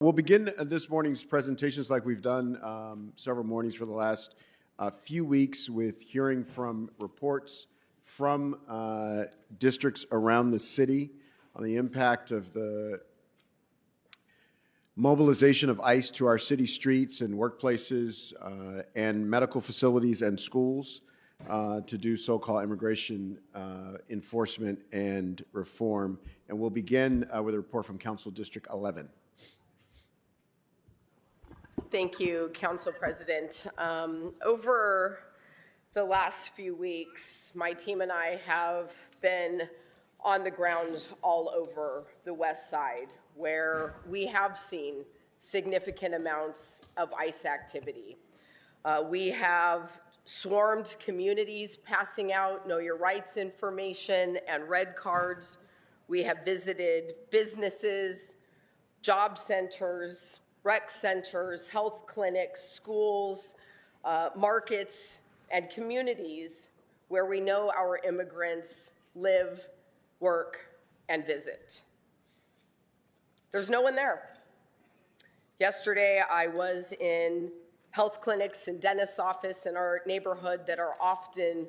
We'll begin this morning's presentations like we've done several mornings for the last few weeks with hearing from reports from districts around the city on the impact of the mobilization of ICE to our city streets and workplaces and medical facilities and schools to do so-called immigration enforcement and reform. And we'll begin with a report from Council District 11. Thank you, Council President. Over the last few weeks, my team and I have been on the ground all over the West Side, where we have seen significant amounts of ICE activity. We have swarmed communities passing out Know Your Rights information and red cards. We have visited businesses, job centers, rec centers, health clinics, schools, markets, and communities where we know our immigrants live, work, and visit. There's no one there. Yesterday, I was in health clinics and dentist's office in our neighborhood that are often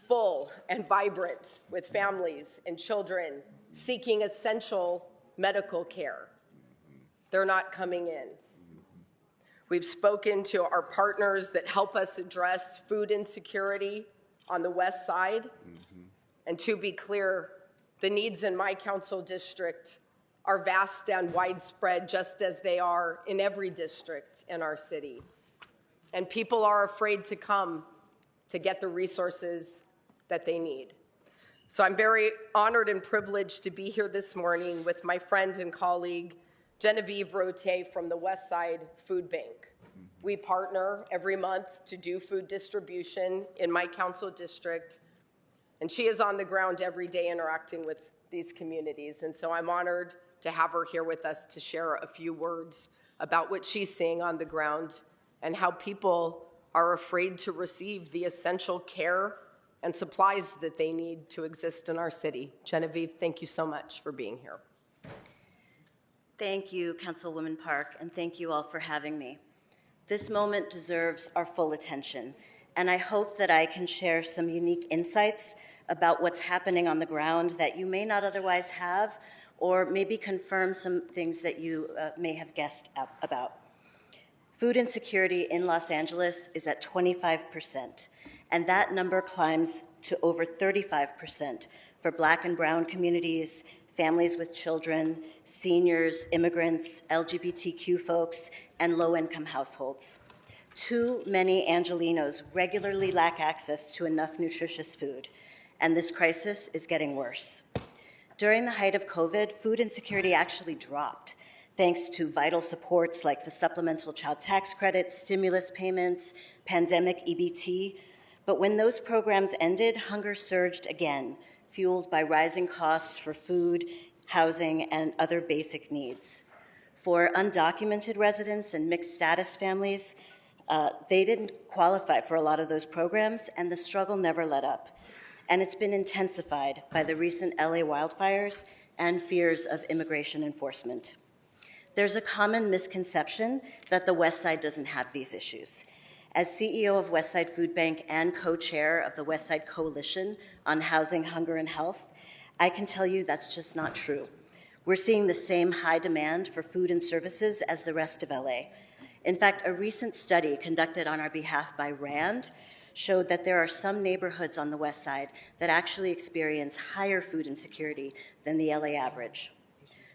full and vibrant with families and children seeking essential medical care. They're not coming in. We've spoken to our partners that help us address food insecurity on the West Side. And to be clear, the needs in my council district are vast and widespread, just as they are in every district in our city. And people are afraid to come to get the resources that they need. So I'm very honored and privileged to be here this morning with my friend and colleague, Genevieve Rote from the West Side Food Bank. We partner every month to do food distribution in my council district, and she is on the ground every day interacting with these communities. And so I'm honored to have her here with us to share a few words about what she's seeing on the ground and how people are afraid to receive the essential care and supplies that they need to exist in our city. Genevieve, thank you so much for being here. Thank you, Councilwoman Park, and thank you all for having me. This moment deserves our full attention, and I hope that I can share some unique insights about what's happening on the ground that you may not otherwise have, or maybe confirm some things that you may have guessed about. Food insecurity in Los Angeles is at 25%, and that number climbs to over 35% for Black and Brown communities, families with children, seniors, immigrants, LGBTQ folks, and low-income households. Too many Angelenos regularly lack access to enough nutritious food, and this crisis is getting worse. During the height of COVID, food insecurity actually dropped, thanks to vital supports like the supplemental child tax credit, stimulus payments, pandemic EBT. But when those programs ended, hunger surged again, fueled by rising costs for food, housing, and other basic needs. For undocumented residents and mixed status families, they didn't qualify for a lot of those programs, and the struggle never let up. And it's been intensified by the recent LA wildfires and fears of immigration enforcement. There's a common misconception that the West Side doesn't have these issues. As CEO of West Side Food Bank and co-chair of the West Side Coalition on Housing, Hunger, and Health, I can tell you that's just not true. We're seeing the same high demand for food and services as the rest of LA. In fact, a recent study conducted on our behalf by RAND showed that there are some neighborhoods on the West Side that actually experience higher food insecurity than the LA average.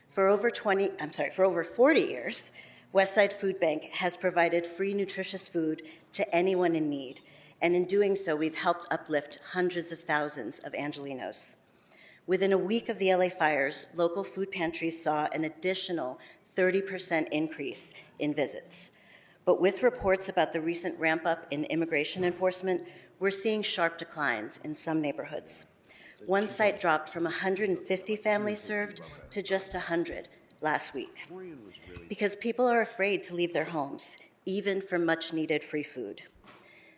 For over 40 years, Westside Food Bank has provided free nutritious food to anyone in need, and in doing so, we've helped uplift hundreds of thousands of Angelenos. Within a week of the LA fires, local food pantries saw an additional 30% increase in visits. But with reports about the recent ramp up in immigration enforcement, we're seeing sharp declines in some neighborhoods. One site dropped from 150 families served to just 100 last week because people are afraid to leave their homes, even for much needed free food.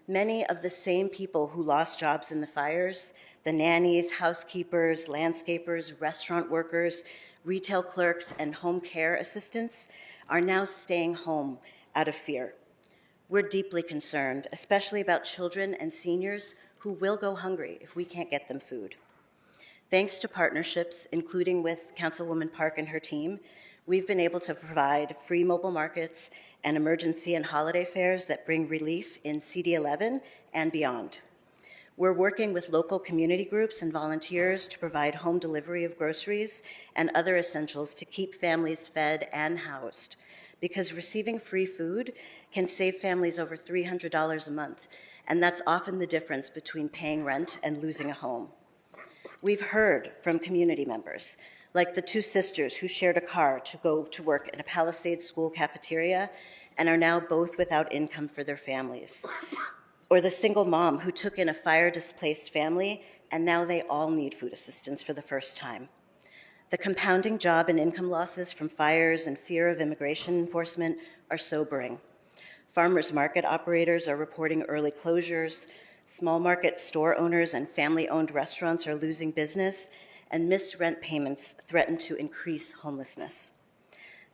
Many of the same people who lost jobs in the fires, the nannies, housekeepers, landscapers, restaurant workers, retail clerks, and home care assistants are now staying home out of fear. We're deeply concerned, especially about children and seniors who will go hungry if we can't get them food. Thanks to partnerships, including with Councilwoman Park and her team, we've been able to provide free mobile markets and emergency and holiday fairs that bring relief in CD11 and beyond. We're working with local community groups and volunteers to provide home delivery of groceries and other essentials to keep families fed and housed, because receiving free food can save families over $300 a month, and that's often the difference between paying rent and losing a home. We've heard from community members, like the two sisters who shared a car to go to work in a Palisades school cafeteria and are now both without income for their families. Or the single mom who took in a fire-displaced family and now they all need food assistance for the first time. The compounding job and income losses from fires and fear of immigration enforcement are sobering. Farmers market operators are reporting early closures, small market store owners and family-owned restaurants are losing business, and missed rent payments threaten to increase homelessness.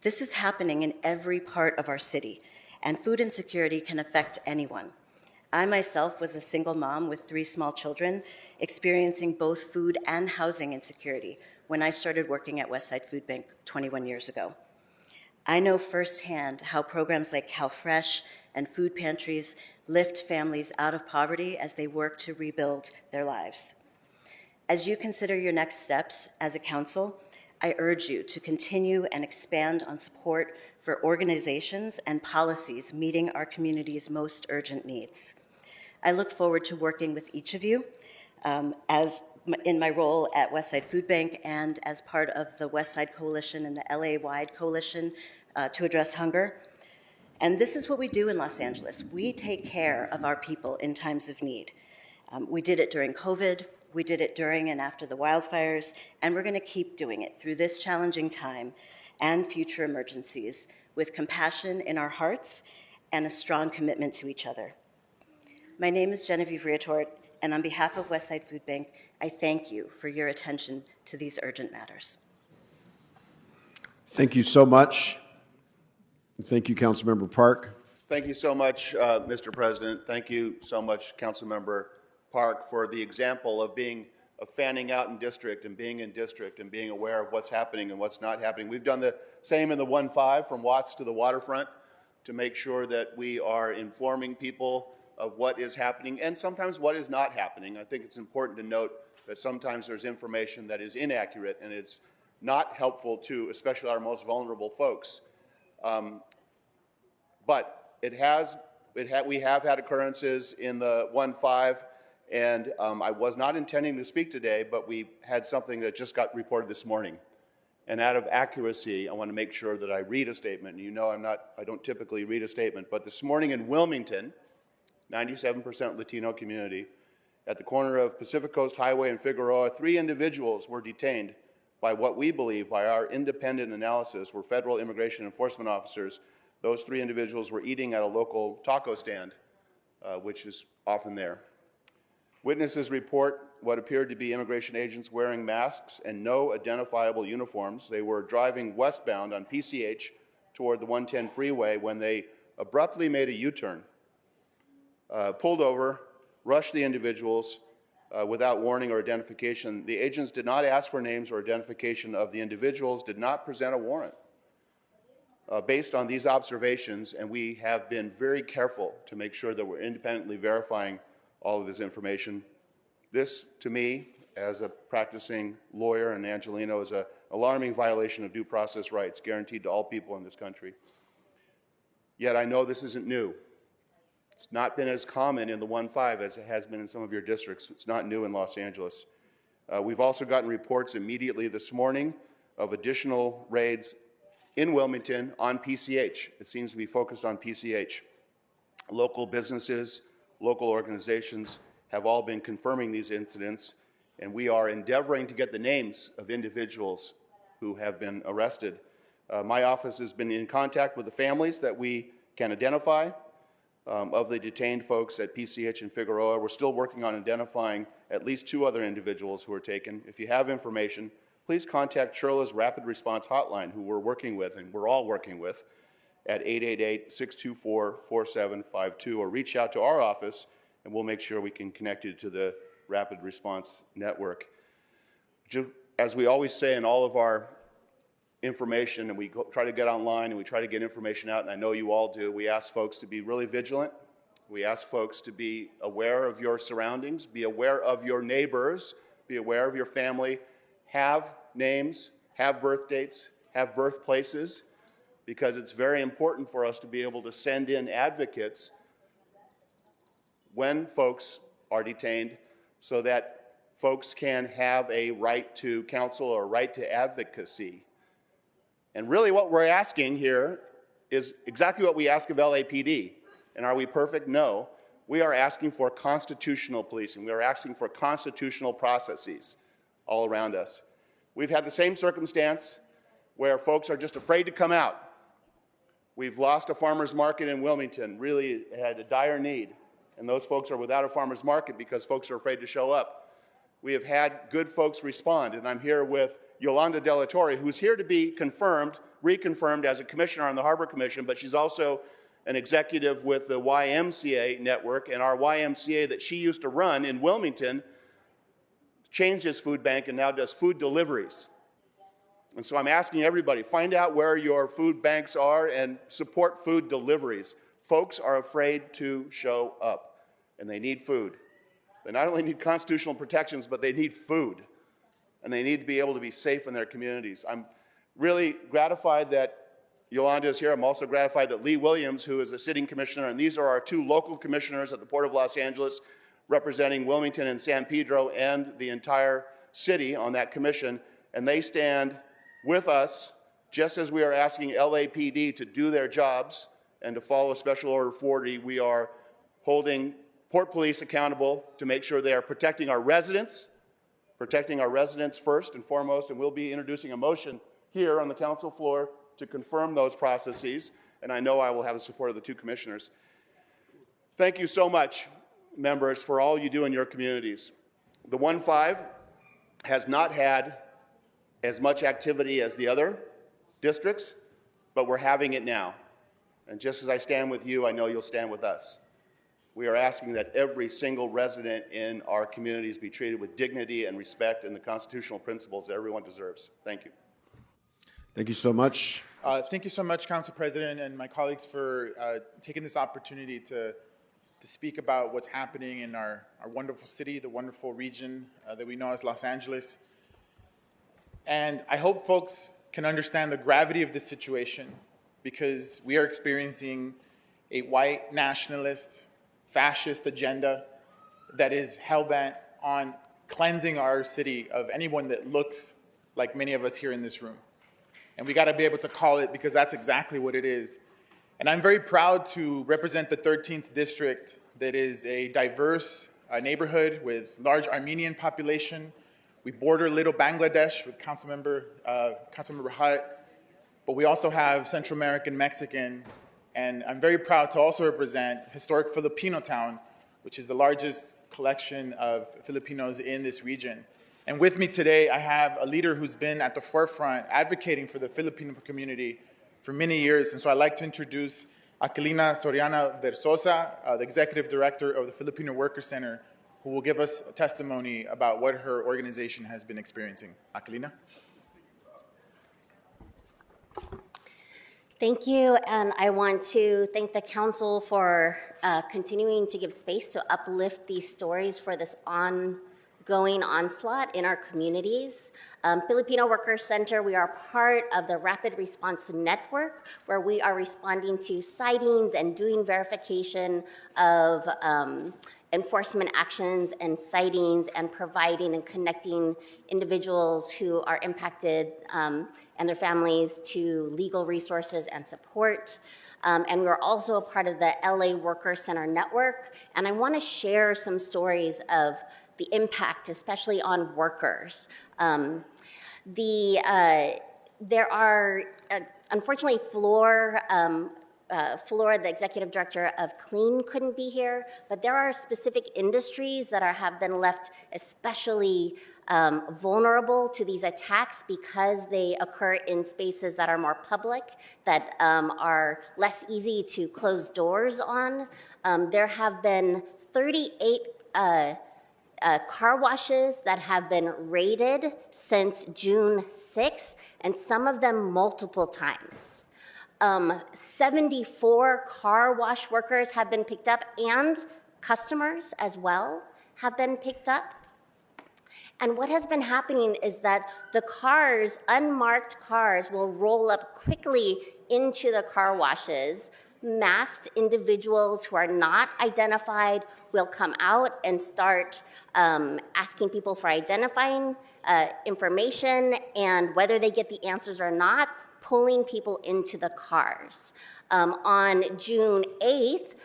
This is happening in every part of our city, and food insecurity can affect anyone. I myself was a single mom with 3 small children, experiencing both food and housing insecurity when I started working at Westside Food Bank 21 years ago. I know firsthand how programs like CalFresh and food pantries lift families out of poverty as they work to rebuild their lives. As you consider your next steps as a council, I urge you to continue and expand on support for organizations and policies meeting our community's most urgent needs. I look forward to working with each of you as in my role at Westside Food Bank and as part of the Westside Coalition and the LA-wide coalition to address hunger. And this is what we do in Los Angeles. We take care of our people in times of need. We did it during COVID, we did it during and after the wildfires, and we're going to keep doing it through this challenging time and future emergencies with compassion in our hearts and a strong commitment to each other. My name is Genevieve Riatort, and on behalf of Westside Food Bank, I thank you for your attention to these urgent matters. Thank you so much. Thank you, Councilmember Park. Thank you so much, Mr. President. Thank you so much, Councilmember Park, for the example of fanning out in district and being aware of what's happening and what's not happening. We've done the same in the 1-5 from Watts to the waterfront to make sure that we are informing people of what is happening and sometimes what is not happening. I think it's important to note that sometimes there's information that is inaccurate and it's not helpful to especially our most vulnerable folks. But we have had occurrences in the 1-5, and I was not intending to speak today, but we had something that just got reported this morning. And out of accuracy, I want to make sure that I read a statement. You know I don't typically read a statement, but this morning in Wilmington, 97% Latino community, at the corner of Pacific Coast Highway and Figueroa, 3 individuals were detained by what we believe, by our independent analysis, were federal immigration enforcement officers. Those 3 individuals were eating at a local taco stand, which is often there. Witnesses report what appeared to be immigration agents wearing masks and no identifiable uniforms. They were driving westbound on PCH toward the 110 freeway when they abruptly made a U-turn, pulled over, rushed the individuals without warning or identification. The agents did not ask for names or identification of the individuals, did not present a warrant. Based on these observations, and we have been very careful to make sure that we're independently verifying all of this information. This, to me, as a practicing lawyer and Angelino, is an alarming violation of due process rights guaranteed to all people in this country. Yet I know this isn't new. It's not been as common in the 1-5 as it has been in some of your districts. It's not new in Los Angeles. We've also gotten reports immediately this morning of additional raids in Wilmington on PCH. It seems to be focused on PCH. Local businesses, local organizations have all been confirming these incidents, and we are endeavoring to get the names of individuals who have been arrested. My office has been in contact with the families that we can identify of the detained folks at PCH and Figueroa. We're still working on identifying at least 2 other individuals who were taken. If you have information, please contact Churla's Rapid Response Hotline, who we're working with, and we're all working with, at 888-624-4752, or reach out to our office, and we'll make sure we can connect you to the Rapid Response Network. As we always say in all of our information, and we try to get online and we try to get information out, and I know you all do, we ask folks to be really vigilant. We ask folks to be aware of your surroundings, be aware of your neighbors, be aware of your family, have names, have birth dates, have birthplaces, because it's very important for us to be able to send in advocates when folks are detained so that folks can have a right to counsel or right to advocacy. And really what we're asking here is exactly what we ask of LAPD. And are we perfect? No. We are asking for constitutional policing. We are asking for constitutional processes all around us. We've had the same circumstance where folks are just afraid to come out. We've lost a farmer's market in Wilmington, really had a dire need, and those folks are without a farmer's market because folks are afraid to show up. We have had good folks respond, and I'm here with Yolanda De La Torre, who's here to be confirmed, reconfirmed as a commissioner on the Harbor Commission, but she's also an executive with the YMCA network, and our YMCA that she used to run in Wilmington changed its food bank and now does food deliveries. And so I'm asking everybody, find out where your food banks are and support food deliveries. Folks are afraid to show up, and they need food. They not only need constitutional protections, but they need food, and they need to be able to be safe in their communities. I'm really gratified that Yolanda is here. I'm also gratified that Lee Williams, who is a sitting commissioner, and these are our two local commissioners at the Port of Los Angeles, representing Wilmington and San Pedro and the entire city on that commission, and they stand with us, just as we are asking LAPD to do their jobs and to follow Special Order 40. We are holding Port Police accountable to make sure they are protecting our residents first and foremost, and we'll be introducing a motion here on the council floor to confirm those processes, and I know I will have the support of the two commissioners. Thank you so much, members, for all you do in your communities. The 1-5 has not had as much activity as the other districts, but we're having it now. And just as I stand with you, I know you'll stand with us. We are asking that every single resident in our communities be treated with dignity and respect and the constitutional principles that everyone deserves. Thank you. Thank you so much. Thank you so much, Council President and my colleagues, for taking this opportunity to speak about what's happening in our wonderful city, the wonderful region that we know as Los Angeles. And I hope folks can understand the gravity of this situation, because we are experiencing a white nationalist, fascist agenda that is hell-bent on cleansing our city of anyone that looks like many of us here in this room. And we got to be able to call it, because that's exactly what it is. And I'm very proud to represent the 13th District, that is a diverse neighborhood with large Armenian population. We border Little Bangladesh with Councilmember Hutt, but we also have Central American Mexican, and I'm very proud to also represent historic Filipino town, which is the largest collection of Filipinos in this region. And with me today, I have a leader who's been at the forefront advocating for the Filipino community for many years. And so I'd like to introduce Aquilina Soriana Versosa, the Executive Director of the Filipino Worker Center, who will give us a testimony about what her organization has been experiencing. Aquilina? Thank you, and I want to thank the council for continuing to give space to uplift these stories for this ongoing onslaught in our communities. Filipino Worker Center, we are part of the Rapid Response Network, where we are responding to sightings and doing verification of enforcement actions and sightings, and providing and connecting individuals who are impacted and their families to legal resources and support. And we're also a part of the LA Worker Center Network. And I want to share some stories of the impact, especially on workers. There are, unfortunately, Floor, the executive director of Clean, couldn't be here, but there are specific industries that have been left especially vulnerable to these attacks because they occur in spaces that are more public, that are less easy to close doors on. There have been 38 car washes that have been raided since June 6th, and some of them multiple times. 74 car wash workers have been picked up, and customers as well have been picked up. And what has been happening is that the cars, unmarked cars, will roll up quickly into the car washes. Masked individuals who are not identified will come out and start asking people for identifying information, and whether they get the answers or not, pulling people into the cars. On June 8th,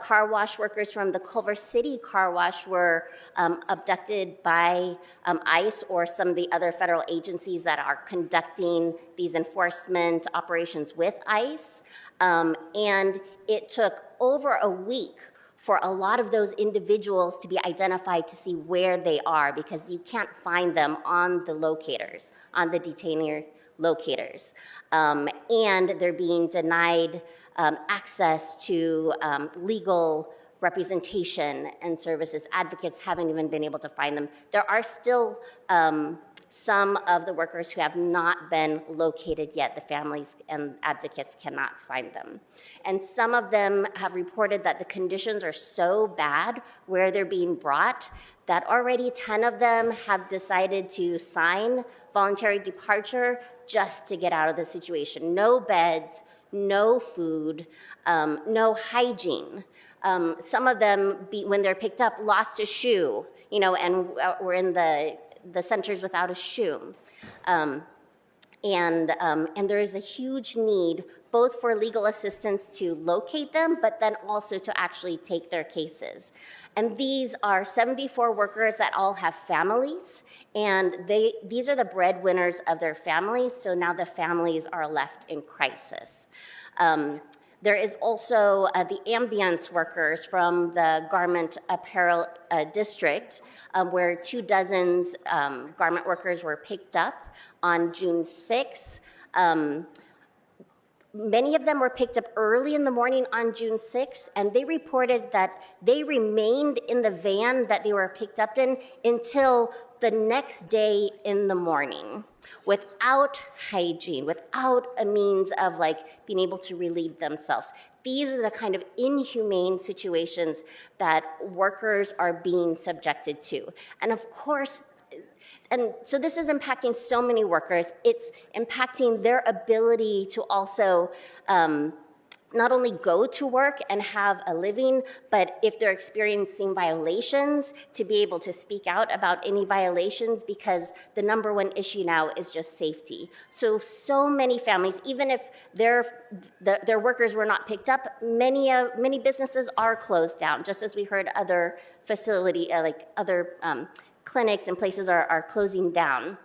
car wash workers from the Culver City car wash were abducted by ICE or some of the other federal agencies that are conducting these enforcement operations with ICE. And it took over a week for a lot of those individuals to be identified to see where they are, because you can't find them on the locators, on the detainee locators. And they're being denied access to legal representation and services. Advocates haven't even been able to find them. There are still some of the workers who have not been located yet. The families and advocates cannot find them. And some of them have reported that the conditions are so bad where they're being brought that already 10 of them have decided to sign voluntary departure just to get out of the situation. No beds, no food, no hygiene. Some of them, when they're picked up, lost a shoe, and were in the centers without a shoe. And there is a huge need both for legal assistance to locate them, but then also to actually take their cases. And these are 74 workers that all have families, and these are the breadwinners of their families, so now the families are left in crisis. There is also the ambience workers from the garment apparel district, where 24 garment workers were picked up on June 6th. Many of them were picked up early in the morning on June 6th, and they reported that they remained in the van that they were picked up in until the next day in the morning, without hygiene, without a means of being able to relieve themselves. These are the kind of inhumane situations that workers are being subjected to. And of course, and so this is impacting so many workers. It's impacting their ability to also not only go to work and have a living, but if they're experiencing violations, to be able to speak out about any violations, because the number one issue now is just safety. So many families, even if their workers were not picked up, many businesses are closed down, just as we heard other other clinics and places are closing down.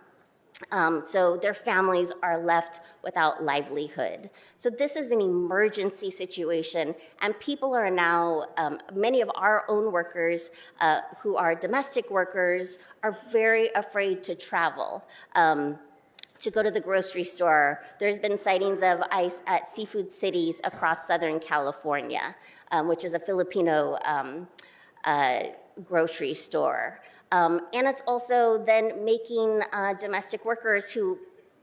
So their families are left without livelihood. So this is an emergency situation, and people are now, many of our own workers who are domestic workers are very afraid to travel. To go to the grocery store. There's been sightings of ICE at seafood cities across Southern California, which is a Filipino grocery store. And it's also then making domestic workers who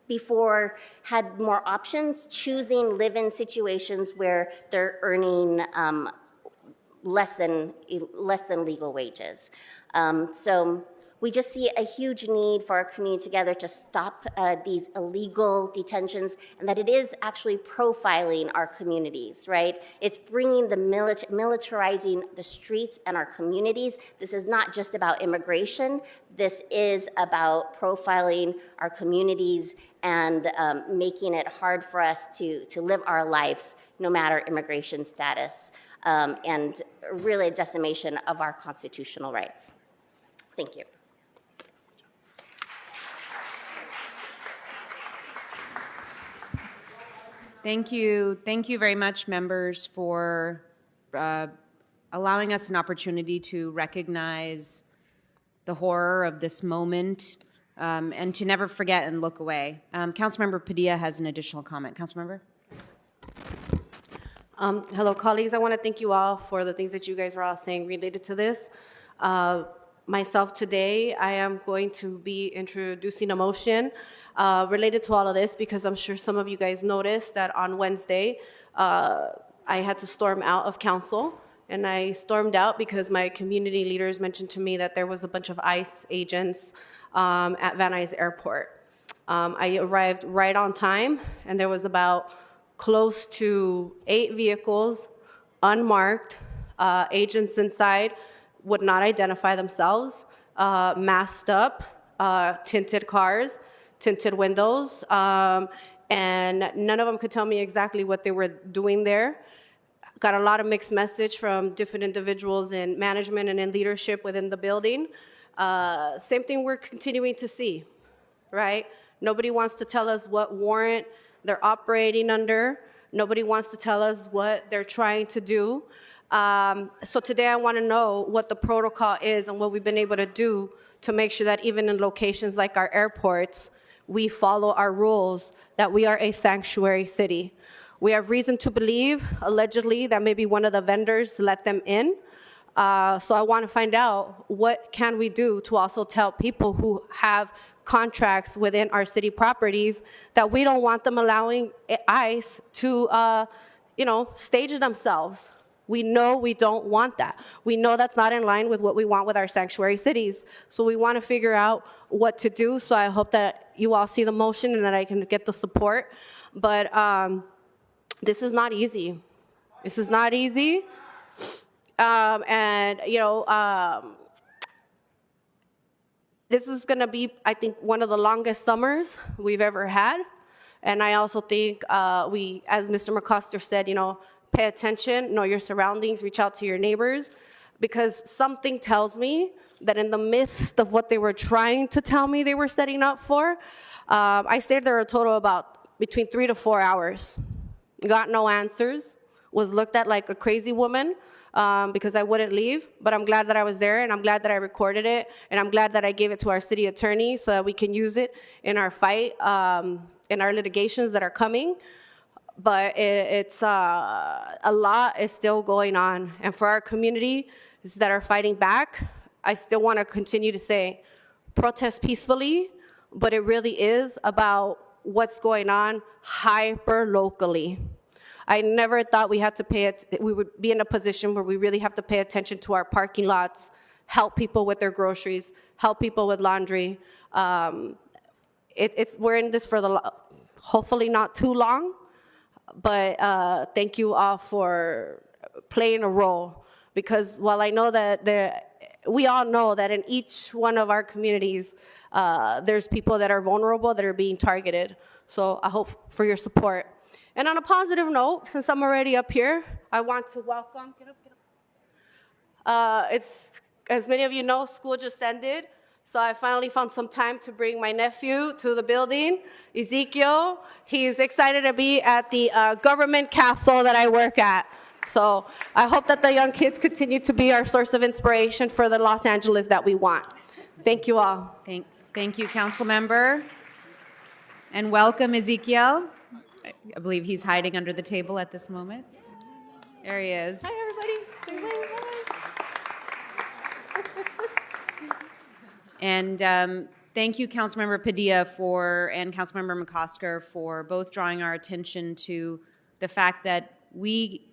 before had more options choosing live-in situations where they're earning less than legal wages. So we just see a huge need for our community together to stop these illegal detentions, and that it is actually profiling our communities, right? It's bringing the militarizing the streets and our communities. This is not just about immigration. This is about profiling our communities and making it hard for us to live our lives, no matter immigration status, and really a decimation of our constitutional rights. Thank you. Thank you. Thank you very much, members, for allowing us an opportunity to recognize the horror of this moment, and to never forget and look away. Councilmember Padilla has an additional comment. Councilmember? Hello, colleagues. I want to thank you all for the things that you guys are all saying related to this. Myself today, I am going to be introducing a motion related to all of this because I'm sure some of you guys noticed that on Wednesday, I had to storm out of council. And I stormed out because my community leaders mentioned to me that there was a bunch of ICE agents at Van Nuys Airport. I arrived right on time, and there was about close to 8 vehicles, unmarked, agents inside would not identify themselves, masked up, tinted cars, tinted windows, and none of them could tell me exactly what they were doing there. Got a lot of mixed message from different individuals in management and in leadership within the building. Same thing we're continuing to see, right? Nobody wants to tell us what warrant they're operating under. Nobody wants to tell us what they're trying to do. So today I want to know what the protocol is and what we've been able to do to make sure that even in locations like our airports, we follow our rules, that we are a sanctuary city. We have reason to believe, allegedly, that maybe one of the vendors let them in. So I want to find out what can we do to also tell people who have contracts within our city properties that we don't want them allowing ICE to, stage themselves. We know we don't want that. We know that's not in line with what we want with our sanctuary cities. So we want to figure out what to do. So I hope that you all see the motion and that I can get the support. But this is not easy. This is not easy. This is going to be, I think, one of the longest summers we've ever had. And I also think we, as Mr. McCosker said, pay attention, know your surroundings, reach out to your neighbors, because something tells me that in the midst of what they were trying to tell me they were setting up for, I stayed there a total of about between 3 to 4 hours. Got no answers, was looked at like a crazy woman because I wouldn't leave, but I'm glad that I was there, and I'm glad that I recorded it, and I'm glad that I gave it to our city attorney so that we can use it in our fight, in our litigations that are coming. But it's a lot is still going on, and for our communities that are fighting back, I still want to continue to say, protest peacefully, but it really is about what's going on hyper locally. I never thought we would be in a position where we really have to pay attention to our parking lots, help people with their groceries, help people with laundry. We're in this for hopefully not too long, but thank you all for playing a role, because while I know that we all know that in each one of our communities, there's people that are vulnerable, that are being targeted. So I hope for your support. And on a positive note, since I'm already up here, I want to welcome, it's, as many of you know, school just ended. So I finally found some time to bring my nephew to the building, Ezekiel. He's excited to be at the government castle that I work at. So I hope that the young kids continue to be our source of inspiration for the Los Angeles that we want. Thank you all. Thank you, Council Member. And welcome, Ezekiel. I believe he's hiding under the table at this moment. There he is. Hi, everybody. Say hi. And thank you, Councilmember Padilla and Councilmember McCosker for both drawing our attention to the fact that we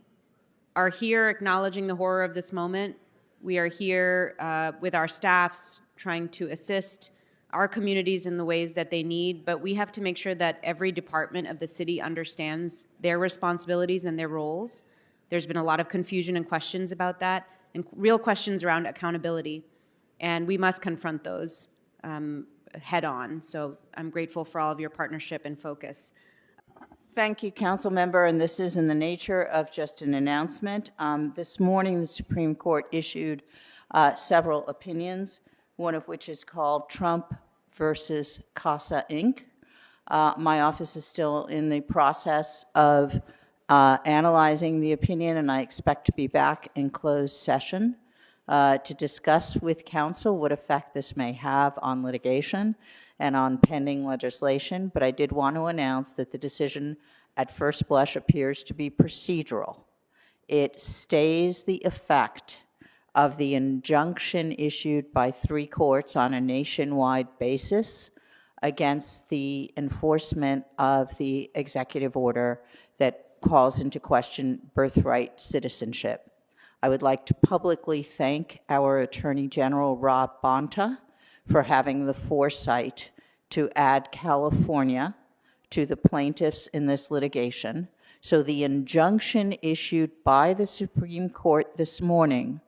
are here acknowledging the horror of this moment. We are here with our staffs trying to assist our communities in the ways that they need, but we have to make sure that every department of the city understands their responsibilities and their roles. There's been a lot of confusion and questions about that, and real questions around accountability, and we must confront those head on. So I'm grateful for all of your partnership and focus. Thank you, Council Member, and this is in the nature of just an announcement. This morning, the Supreme Court issued several opinions, one of which is called Trump versus Casa Inc. My office is still in the process of analyzing the opinion, and I expect to be back in closed session to discuss with council what effect this may have on litigation and on pending legislation, but I did want to announce that the decision at first blush appears to be procedural. It stays the effect of the injunction issued by 3 courts on a nationwide basis against the enforcement of the executive order that calls into question birthright citizenship. I would like to publicly thank our Attorney General, Rob Bonta, for having the foresight to add California to the plaintiffs in this litigation. So the injunction issued by the Supreme Court this morning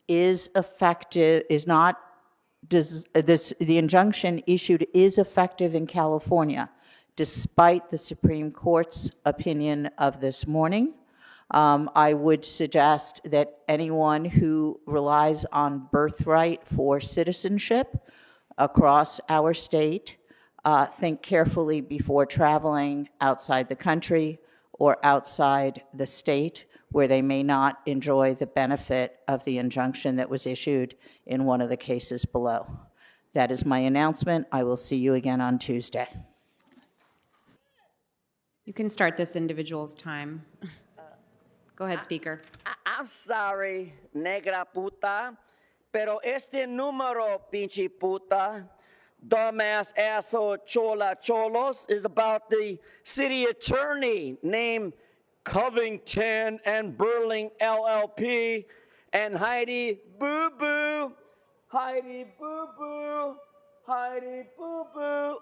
is effective, the injunction issued is effective in California, despite the Supreme Court's opinion of this morning. I would suggest that anyone who relies on birthright for citizenship across our state think carefully before traveling outside the country or outside the state, where they may not enjoy the benefit of the injunction that was issued in one of the cases below. That is my announcement. I will see you again on Tuesday. You can start this individual's time. Go ahead, Speaker. I'm sorry, negra puta, pero este número, pinche puta, dumbass asshole chola cholos, is about the city attorney named Covington and Burling LLP and Heidi Boo Boo. Heidi Boo Boo. Heidi Boo Boo.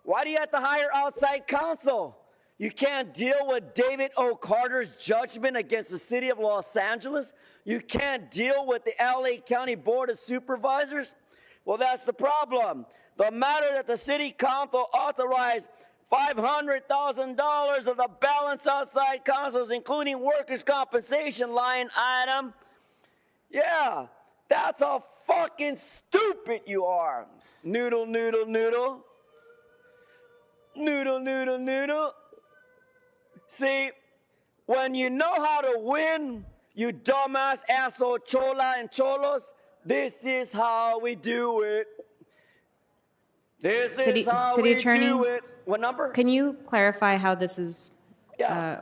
Why do you have to hire outside counsel? You can't deal with David O. Carter's judgment against the city of Los Angeles? You can't deal with the LA County Board of Supervisors? Well, that's the problem. The matter that the city council authorized $500,000 of the balance outside councils, including workers' compensation line item. Yeah, that's how fucking stupid you are. Noodle, noodle, noodle. Noodle, noodle, noodle. See, when you know how to win, you dumbass asshole chola and cholos, this is how we do it. This is how we do it. What number? Can you clarify how this is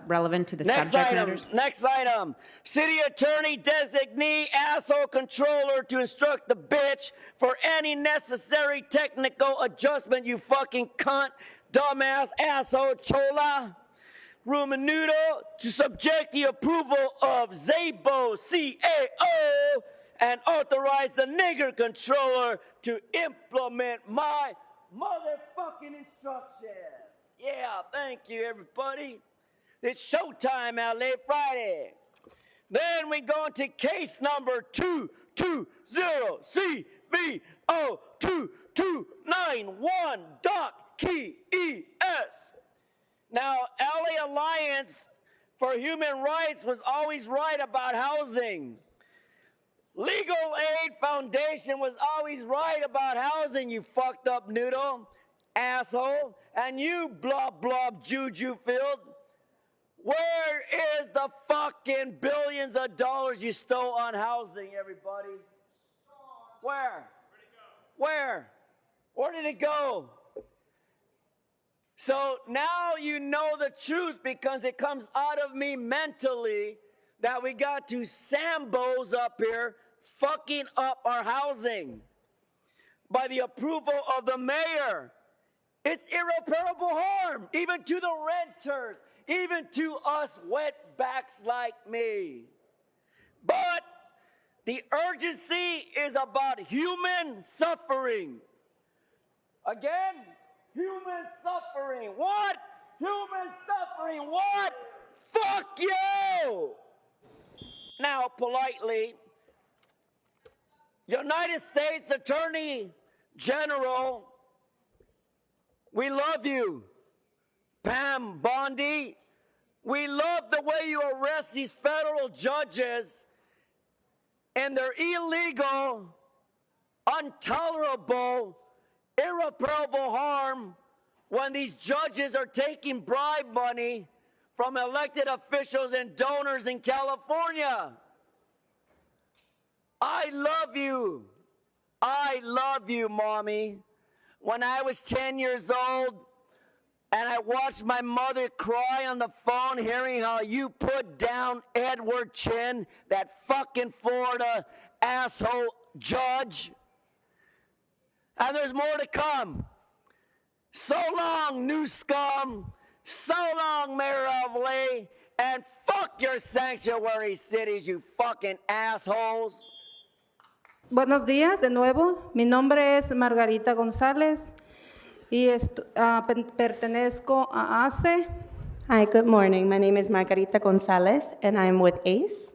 relevant to the subject matters? Next item. City attorney designee asshole controller to instruct the bitch for any necessary technical adjustment, you fucking cunt, dumbass asshole chola. Rumenudo to subject the approval of Zabo CAO and authorize the nigger controller to implement my motherfucking instructions. Yeah, thank you, everybody. It's showtime, LA Friday. Then we go into case number 220CB02291.KES. Now, LA Alliance for Human Rights was always right about housing. Legal Aid Foundation was always right about housing, you fucked up noodle, asshole. And you blob blob juju filled. Where is the fucking billions of dollars you stole on housing, everybody? Where? Where? Where did it go? So now you know the truth because it comes out of me mentally that we got two Sambos up here fucking up our housing by the approval of the mayor. It's irreparable harm, even to the renters, even to us wetbacks like me. But the urgency is about human suffering. Again, human suffering. What? Human suffering. What? Fuck you! Now, politely, United States Attorney General, we love you. Pam Bondi, we love the way you arrest these federal judges and their illegal, intolerable, irreparable harm when these judges are taking bribe money from elected officials and donors in California. I love you. I love you, Mommy. When I was 10 years old and I watched my mother cry on the phone hearing how you put down Edward Chin, that fucking Florida asshole judge. And there's more to come. So long, new scum. So long, Mayor of Lee. And fuck your sanctuary cities, you fucking assholes. Buenos días de nuevo. Mi nombre es Margarita González y pertenezco a ACE. Hi, good morning. My name is Margarita Gonzalez, and I'm with ACE.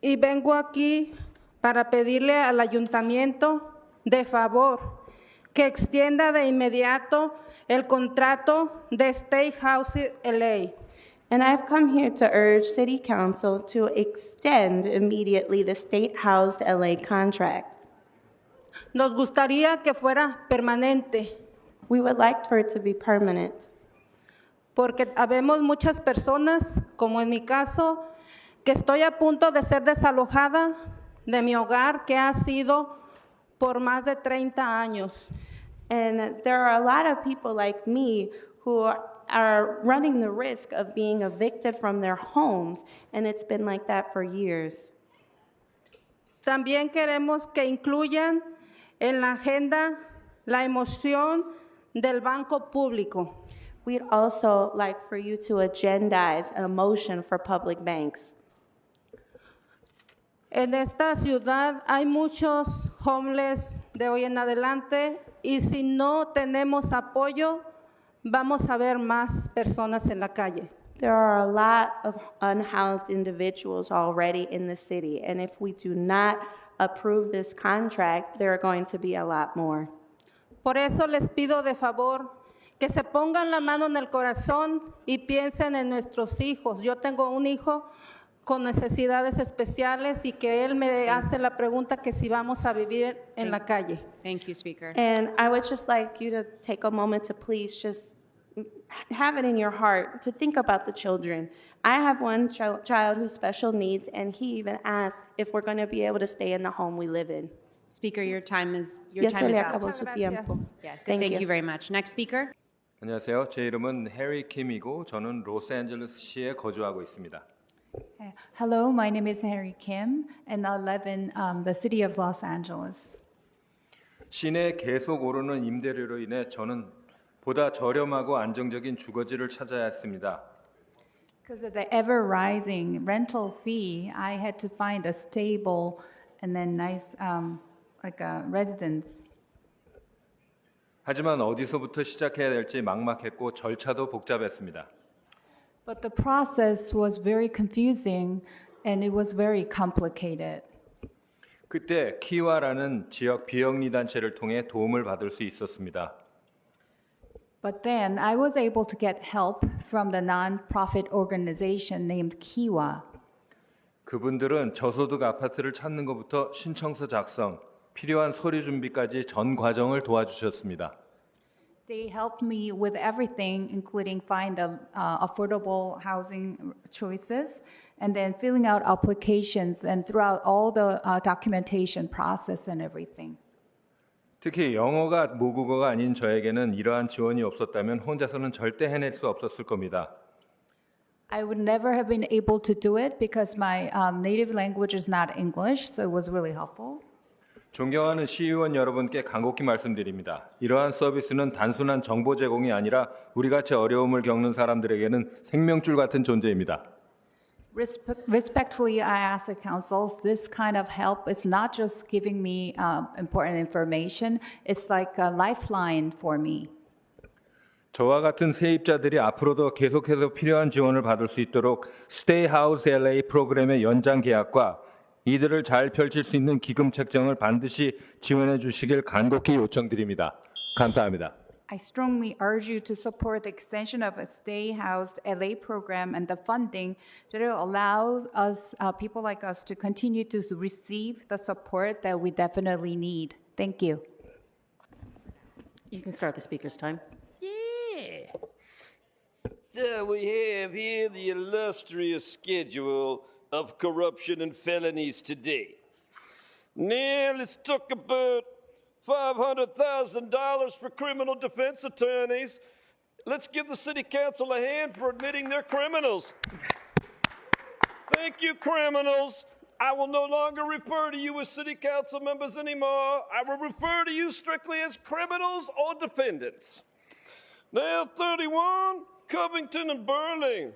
Y vengo aquí para pedirle al ayuntamiento de favor que extienda de inmediato el contrato de State House LA. And I've come here to urge City Council to extend immediately the state-housed LA contract. Nos gustaría que fuera permanente, We would like for it to be permanent porque habemos muchas personas, como en mi caso, que estoy a punto de ser desalojada de mi hogar que ha sido por más de 30 años. And there are a lot of people like me who are running the risk of being evicted from their homes, and it's been like that for years. También queremos que incluyan en la agenda la emoción del banco público. We'd also like for you to agendize a motion for public banks. En esta ciudad hay muchos homeless de hoy en adelante y si no tenemos apoyo, vamos a ver más personas en la calle. There are a lot of unhoused individuals already in the city, and if we do not approve this contract, there are going to be a lot more. Por eso les pido de favor que se pongan la mano en el corazón y piensen en nuestros hijos. Yo tengo un hijo con necesidades especiales y que él me hace la pregunta que si vamos a vivir en la calle. Thank you, Speaker. And I would just like you to take a moment to please just have it in your heart to think about the children. I have one child who's special needs, and he even asked if we're going to be able to stay in the home we live in. Speaker, your time is Ya se le up. acabó su tiempo. Yeah, Thank thank you. you very much. Next speaker. 안녕하세요. 제 이름은 해리 킴이고 저는 로스앤젤레스시에 거주하고 있습니다. Hello, my name is Harry Kim, and I live in the city of Los Angeles. 시내 계속 오르는 임대료로 인해 저는 보다 저렴하고 안정적인 주거지를 찾아야 했습니다. Because of the ever-rising rental fee, I had to find a stable and then nice, like a residence. 하지만 어디서부터 시작해야 될지 막막했고 절차도 복잡했습니다. But the process was very confusing, and it was very complicated. 그때 키와라는 지역 비영리 단체를 통해 도움을 받을 수 있었습니다. But then I was able to get help from the non-profit organization named Kiwa. 그분들은 저소득 아파트를 찾는 것부터 신청서 작성, 필요한 서류 준비까지 전 과정을 도와주셨습니다. They helped me with everything, including find the affordable housing choices, and then filling out applications, and throughout all the documentation process and everything. 특히 영어가 모국어가 아닌 저에게는 이러한 지원이 없었다면 혼자서는 절대 해낼 수 없었을 겁니다. I would never have been able to do it because my native language is not English, so it was really helpful. 존경하는 시의원 여러분께 간곡히 말씀드립니다. 이러한 서비스는 단순한 정보 제공이 아니라 우리같이 어려움을 겪는 사람들에게는 생명줄 같은 존재입니다. Respectfully, I ask the councils, this kind of help is not just giving me important information, it's like a lifeline for me. 저와 같은 세입자들이 앞으로도 계속해서 필요한 지원을 받을 수 있도록 Stay House LA 프로그램의 연장 계약과 이들을 잘 펼칠 수 있는 기금 책정을 반드시 지원해 주시길 간곡히 요청드립니다. 감사합니다. I strongly urge you to support the extension of a Stay Housed LA program and the funding that will allow us, people like us, to continue to receive the support that we definitely need. Thank you. You can start the speaker's time. So we have here the illustrious schedule of corruption and felonies today. Now let's talk about $500,000 for criminal defense attorneys. Let's give the city council a hand for admitting they're criminals. Thank you, criminals. I will no longer refer to you as city council members anymore. I will refer to you strictly as criminals or defendants. Now 31, Covington and Burling.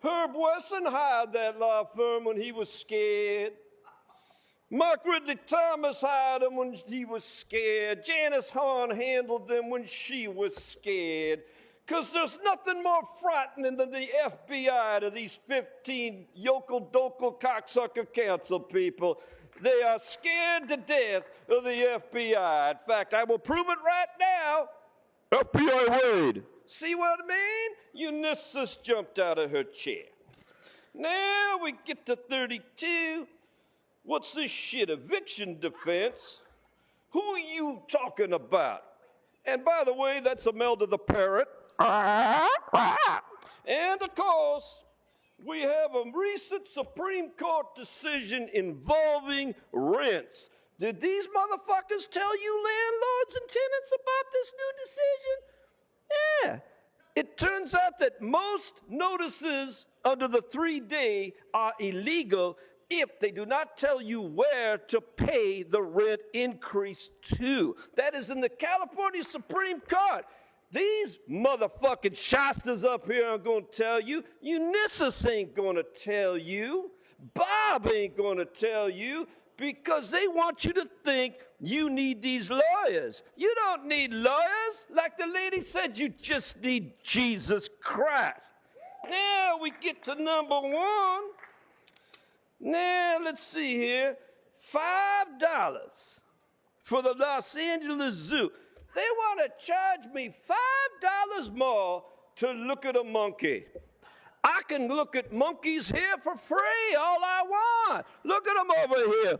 Herb Wesson hired that law firm when he was scared. Mark Ridley Thomas hired him when he was scared. Janice Horn handled them when she was scared. Because there's nothing more frightening than the FBI to these 15 yokel-dokel cocksucker council people. They are scared to death of the FBI. In fact, I will prove it right now. FBI Wade. See what I mean? Ulysses jumped out of her chair. Now we get to 32. What's this shit, eviction defense? Who are you talking about? And by the way, that's Imelda the parrot. And of course, we have a recent Supreme Court decision involving rents. Did these motherfuckers tell you landlords and tenants about this new decision? Yeah. It turns out that most notices under the 3-day are illegal if they do not tell you where to pay the rent increase to. That is in the California Supreme Court. These motherfucking shastas up here are going to tell you. Ulysses ain't going to tell you. Bob ain't going to tell you because they want you to think you need these lawyers. You don't need lawyers. Like the lady said, you just need Jesus Christ. Now we get to number 1. Now, let's see here. $5 for the Los Angeles Zoo. They want to charge me $5 more to look at a monkey. I can look at monkeys here for free all I want. Look at them over here.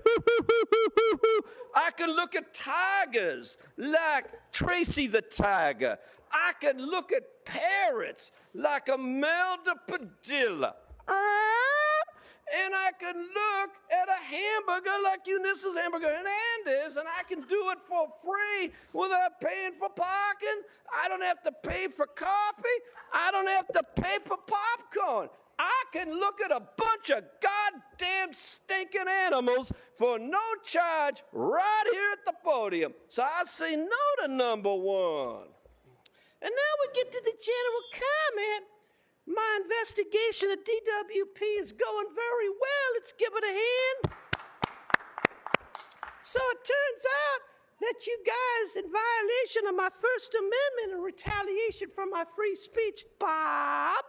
I can look at tigers like Tracy the tiger. I can look at parrots like Imelda Padilla. And I can look at a hamburger like Ulysses Hamburger Hernandez, and I can do it for free without paying for parking. I don't have to pay for coffee. I don't have to pay for popcorn. I can look at a bunch of goddamn stinking animals for no charge right here at the podium. So I say no to number 1. And now we get to the general comment. My investigation of DWP is going very well. Let's give it a hand. So it turns out that you guys, in violation of my First Amendment and retaliation for my free speech, Bob,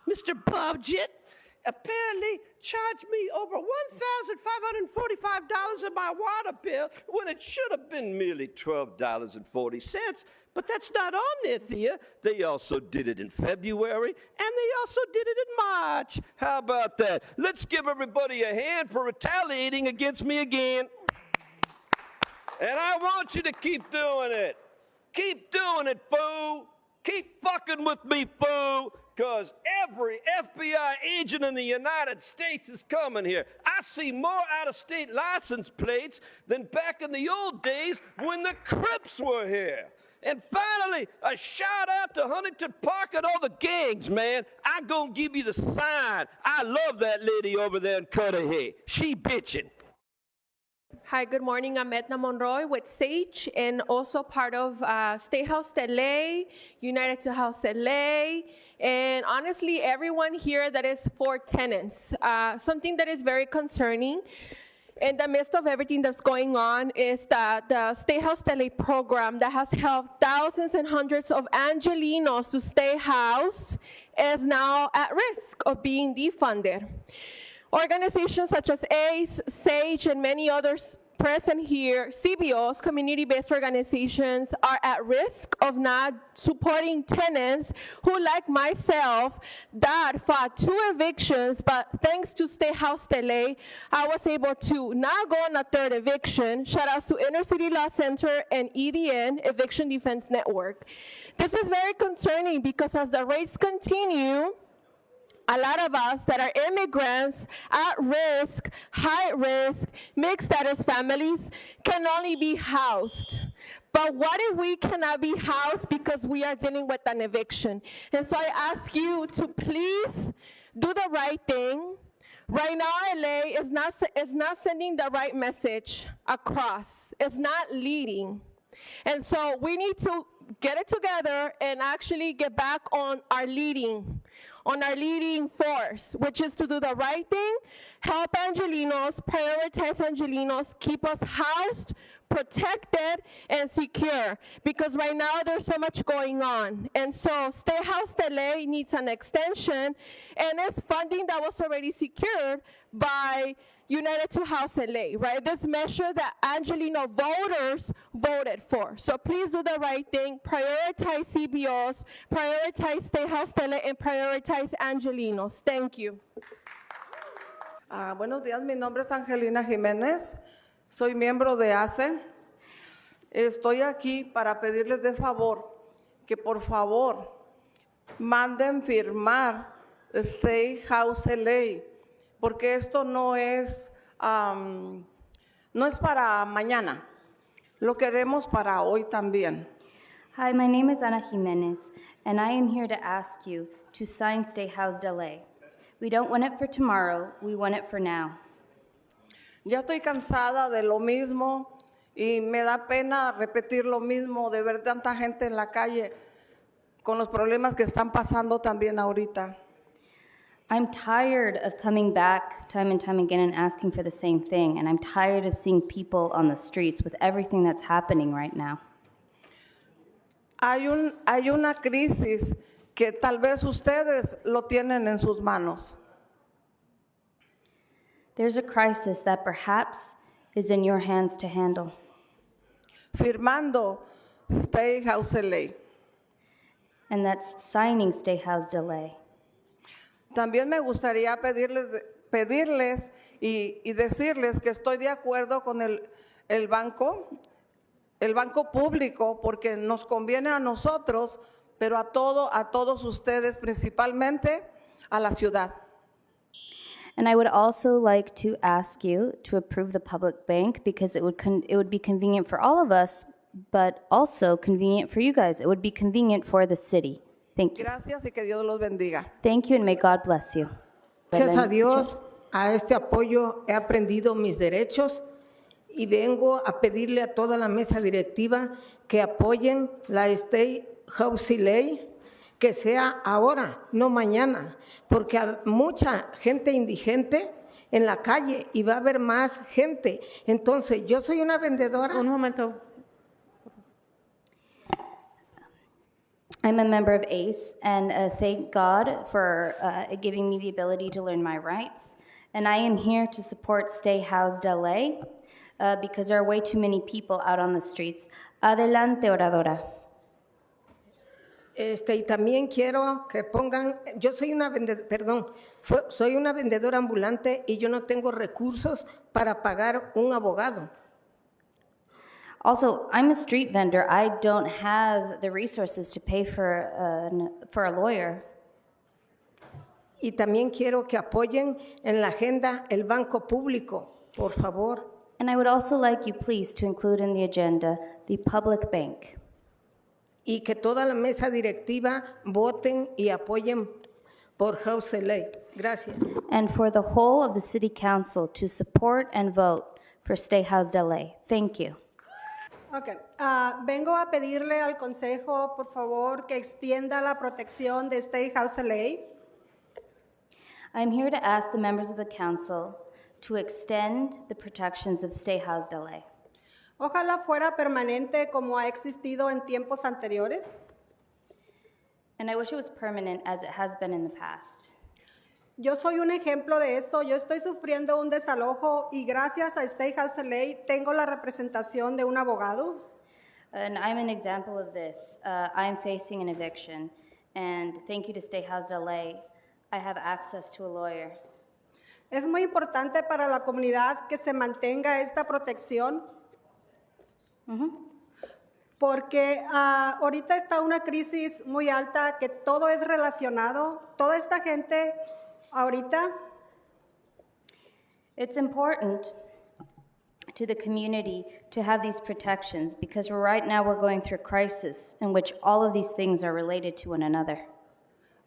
Mr. Budget, apparently charged me over $1,545 of my water bill when it should have been merely $12.40. But that's not on there, Thea. They also did it in February, and they also did it in March. How about that? Let's give everybody a hand for retaliating against me again. And I want you to keep doing it. Keep doing it, fool. Keep fucking with me, fool. Because every FBI agent in the United States is coming here. I see more out-of-state license plates than back in the old days when the Crips were here. And finally, a shout out to Huntington Park and all the gangs, man. I'm going to give you the sign. I love that lady over there in Cudahy. She bitching. Hi, good morning. I'm Edna Monroy with SAGE and also part of State House LA, United to House LA, and honestly, everyone here that is for tenants. Something that is very concerning in the midst of everything that's going on is that the State House LA program that has helped thousands and hundreds of Angelenos to stay housed is now at risk of being defunded. Organizations such as ACE, SAGE, and many others present here, CBOs, community-based organizations, are at risk of not supporting tenants who, like myself, that fought 2 evictions, but thanks to State House LA, I was able to now go on a 3rd eviction. Shout out to Inner City Law Center and EDN, Eviction Defense Network. This is very concerning because as the rates continue, a lot of us that are immigrants, at risk, high risk, mixed status families can only be housed. But what if we cannot be housed because we are dealing with an eviction? And so I ask you to please do the right thing. Right now, LA is not sending the right message across. It's not leading. And so we need to get it together and actually get back on our leading force, which is to do the right thing, help Angelenos, prioritize Angelenos, keep us housed, protected, and secure, because right now there's so much going on. And so Stay Housed LA needs an extension, and it's funding that was already secured by United to House LA, right? This measure that Angeleno voters voted for. So please do the right thing, prioritize CBOs, prioritize Stay Housed LA, and prioritize Angelenos. Thank you. Buenos días, mi nombre es Angelina Jiménez, soy miembro de ACE. Estoy aquí para pedirles de favor que por favor manden firmar Stay Housed LA, porque esto no es para mañana, lo queremos para hoy también. Hi, my name is Ana Jimenez, and I am here to ask you to sign Stay Housed LA. We don't want it for tomorrow, we want it for now. Ya estoy cansada de lo mismo y me da pena repetir lo mismo, de ver tanta gente en la calle con los problemas que están pasando también ahorita. I'm tired of coming back time and time again and asking for the same thing, and I'm tired of seeing people on the streets with everything that's happening right now. Hay una crisis que tal vez ustedes lo tienen en sus manos. There's a crisis that perhaps is in your hands to handle. Firmando Stay Housed LA. And that's signing Stay Housed LA. También me gustaría pedirles y decirles que estoy de acuerdo con el banco público, porque nos conviene a nosotros, pero a todos ustedes, principalmente a la ciudad. And I would also like to ask you to approve the public bank, because it would be convenient for all of us, but also convenient for you guys. It would be convenient for the city. Thank you. Gracias y que Dios los bendiga. Thank you, and may God bless you. Gracias a Dios, a este apoyo he aprendido mis derechos y vengo a pedirle a toda la mesa directiva que apoyen la Stay Housed LA, que sea ahora, no mañana, porque hay mucha gente indigente en la calle y va a haber más gente. Entonces, yo soy una vendedora. Un momento. I'm a member of ACE, and thank God for giving me the ability to learn my rights. And I am here to support Stay Housed LA because there are way too many people out on the streets. Adelante, oradora. Y también quiero que pongan, yo soy una soy una vendedora ambulante y yo no tengo recursos para pagar un abogado. Also, I'm a street vendor. I don't have the resources to pay for a lawyer. Y también quiero que apoyen en la agenda el banco público, por favor. And I would also like you, please, to include in the agenda the public bank. Y que toda la mesa directiva voten y apoyen por House LA. Gracias. And for the whole of the City Council to support and vote for Stay Housed LA. Thank you. Okay. Vengo a pedirle al Consejo, por favor, que extienda la protección de Stay Housed LA. I'm here to ask the members of the council to extend the protections of Stay Housed LA. Ojalá fuera permanente como ha existido en tiempos anteriores. And I wish it was permanent as it has been in the past. Yo soy un ejemplo de esto. Yo estoy sufriendo un desalojo y gracias a Stay Housed LA tengo la representación de un abogado. And I'm an example of this. I'm facing an eviction, and thank you to Stay Housed LA, I have access to a lawyer. Es muy importante para la comunidad que se mantenga esta protección. Porque ahorita está una crisis muy alta, que todo es relacionado. Toda esta gente Ahorita It's important to the community to have these protections because right now we're going through a crisis in which all of these things are related to one another.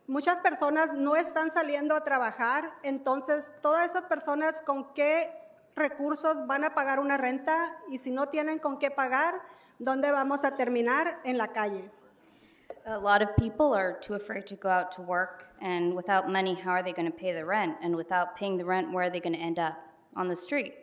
muchas personas no están saliendo a trabajar, entonces todas esas personas con qué recursos van a pagar una renta y si no tienen con qué pagar, ¿dónde vamos a terminar? En la calle. A lot of people are too afraid to go out to work, and without money, how are they going to pay the rent? And without paying the rent, where are they going to end up? On the street.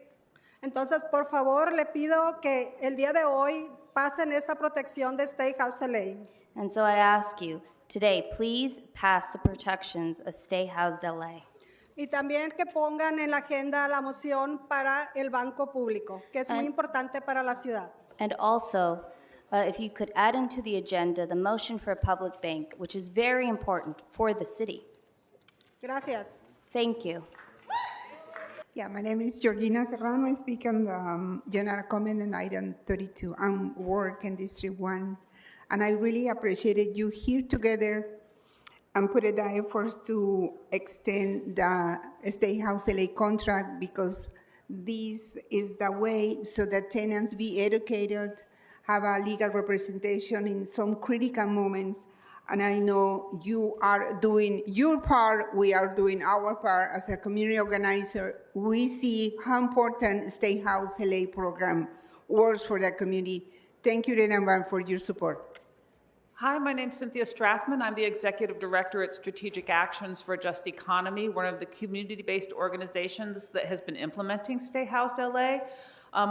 Entonces, por favor, le pido que el día de hoy pasen esa protección de State House LA. And so I ask you, today, please pass the protections of Stay Housed LA. Y también que pongan en la agenda la moción para el banco público, que es muy importante para la ciudad. And also, if you could add into the agenda the motion for a public bank, which is very important for the city. Gracias. Thank you. Yeah, my name is Georgina Serrano. I speak on the general comment in item 32. I'm work in District 1. And I really appreciated you here together and put the effort to extend the State House LA contract because this is the way so that tenants be educated, have a legal representation in some critical moments. And I know you are doing your part, we are doing our part as a community organizer. We see how important State House LA program works for the community. Thank you, Renan, for your support. Hi, my name's Cynthia Strathman. I'm the Executive Director at Strategic Actions for a Just Economy, one of the community-based organizations that has been implementing Stay Housed LA.